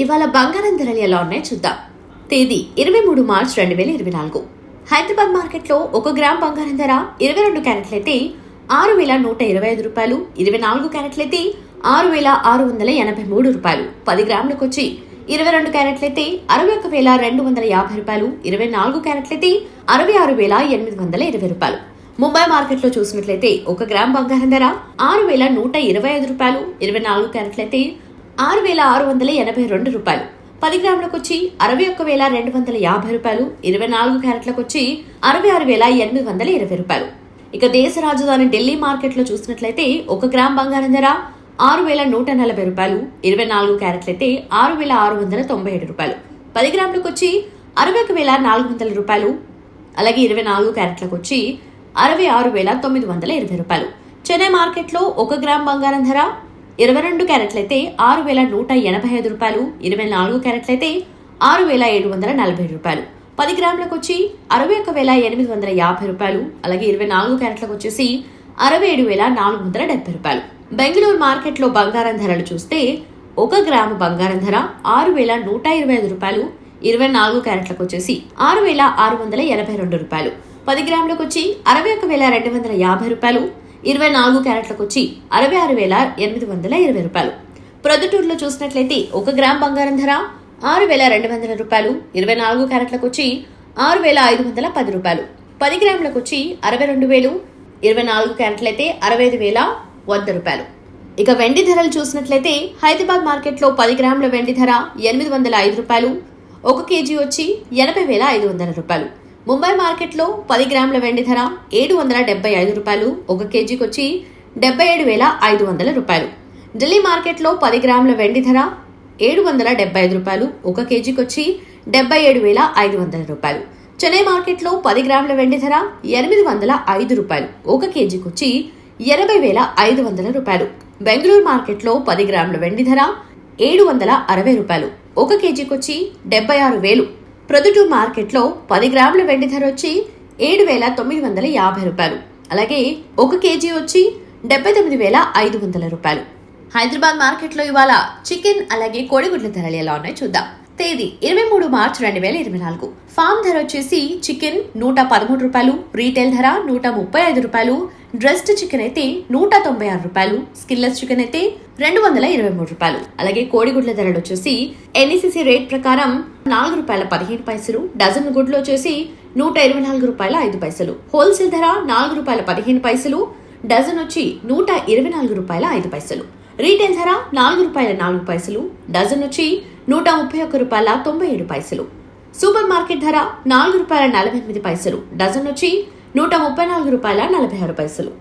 ఇవాళ బంగారం ధరలు ఎలా ఉన్నాయో చూద్దాం. తేదీ 23 మార్చి 2024. హైదరాబాద్ మార్కెట్లో 1 గ్రామ్ బంగారం ధర 22 క్యారెట్లయితే 6,125 రూపాయలు, 24 క్యారెట్లయితే 6,683 రూపాయలు, 10 గ్రాములకు వచ్చి 22 క్యారెట్లయితే 61,250 రూపాయలు, 24 క్యారెట్లయితే 66,820 రూపాయలు. ముంబై మార్కెట్లో చూసినట్లయితే 1 గ్రామ్ బంగారం ధర 6,125 రూపాయలు, 24 క్యారెట్లయితే 6,682 రూపాయలు, 10 గ్రాములకు వచ్చి 61,250 రూపాయలు, 24 క్యారెట్లకు వచ్చి 66,820 రూపాయలు. ఇక దేశ రాజధాని ఢిల్లీ మార్కెట్లో చూసినట్లయితే 1 గ్రామ్ బంగారం ధర 6,140 రూపాయలు, 24 క్యారెట్లయితే 6,697 రూపాయలు, 10 గ్రాములకు వచ్చి 61,400 రూపాయలు, అలాగే 24 క్యారెట్లకు వచ్చి 66,920 రూపాయలు. చెన్నై మార్కెట్లో 1 గ్రామ్ బంగారం ధర 22 క్యారెట్లయితే 6,185 రూపాయలు, 24 క్యారెట్లయితే 6,740 రూపాయలు, 10 గ్రాములకు వచ్చి 61,850 రూపాయలు, అలాగే 24 క్యారెట్లకు వచ్చేసి 67,470 రూపాయలు. బెంగళూరు మార్కెట్లో బంగారం ధరలు చూస్తే 1 గ్రాము బంగారం ధర 6,125 రూపాయలు, 24 క్యారెట్లకు వచ్చేసి 6,682 రూపాయలు, 10 గ్రాములకు వచ్చి 61,250 రూపాయలు, 24 క్యారెట్లకు వచ్చి 66,820 రూపాయలు. ప్రొద్దుటూరులో చూసినట్లయితే 1 గ్రామ్ బంగారం ధర 6,200 రూపాయలు, 24 క్యారెట్లకు వచ్చి 6,510 రూపాయలు, 10 గ్రాములకు వచ్చి 62,000, 24 క్యారెట్లయితే 65,100 రూపాయలు. ఇక వెండి ధరలు చూసినట్లయితే హైదరాబాద్ మార్కెట్లో 10 గ్రాముల వెండి ధర 805 రూపాయలు, 1 కేజీ వచ్చి 80,500 రూపాయలు. ముంబై మార్కెట్లో 10 గ్రాముల వెండి ధర 775 రూపాయలు, 1 కేజీకి వచ్చి 77,500 రూపాయలు. ఢిల్లీ మార్కెట్లో 10 గ్రాముల వెండి ధర 775 రూపాయలు, 1 కేజీకి వచ్చి 77,500 రూపాయలు. చెన్నై మార్కెట్లో 10 గ్రాముల వెండి ధర 805 రూపాయలు, 1 కేజీకి వచ్చి 80,500 రూపాయలు. బెంగళూరు మార్కెట్లో 10 గ్రాముల వెండి ధర 760 రూపాయలు, 1 కేజీకి వచ్చి 76,000. ప్రొద్దుటూరు మార్కెట్లో 10 గ్రాముల వెండి ధర వచ్చి 7,950 రూపాయలు, అలాగే 1 కేజీ వచ్చి 79,500 రూపాయలు. హైదరాబాద్ మార్కెట్లో ఇవాళ చికెన్ అలాగే కోడిగుడ్ల ధరలు ఎలా ఉన్నాయో చూద్దాం. తేదీ 23 మార్చి 2024. ఫామ్ ధర వచ్చేసి చికెన్ 113 రూపాయలు, రీటైల్ ధర 135 రూపాయలు, డ్రెస్డ్ చికెన్ అయితే 196 రూపాయలు, స్కిన్లెస్ చికెన్ అయితే 223 రూపాయలు. అలాగే కోడిగుడ్ల ధరలు వచ్చేసి ఎన్ఈసిసి రేట్ ప్రకారం 4 రూపాయల 15 పైసలు, డజన్ గుడ్లు వచ్చేసి 124 రూపాయల 5 పైసలు, హోల్సేల్ ధర 4 రూపాయల 15 పైసలు, డజన్ వచ్చి 124 రూపాయల 5 పైసలు, రీటైల్ ధర 4 రూపాయల 4 పైసలు, డజన్ వచ్చి 131 రూపాయల 97 పైసలు, సూపర్ మార్కెట్ ధర 4 రూపాయల 48 పైసలు, డజన్ వచ్చి 134 రూపాయల 46 పైసలు.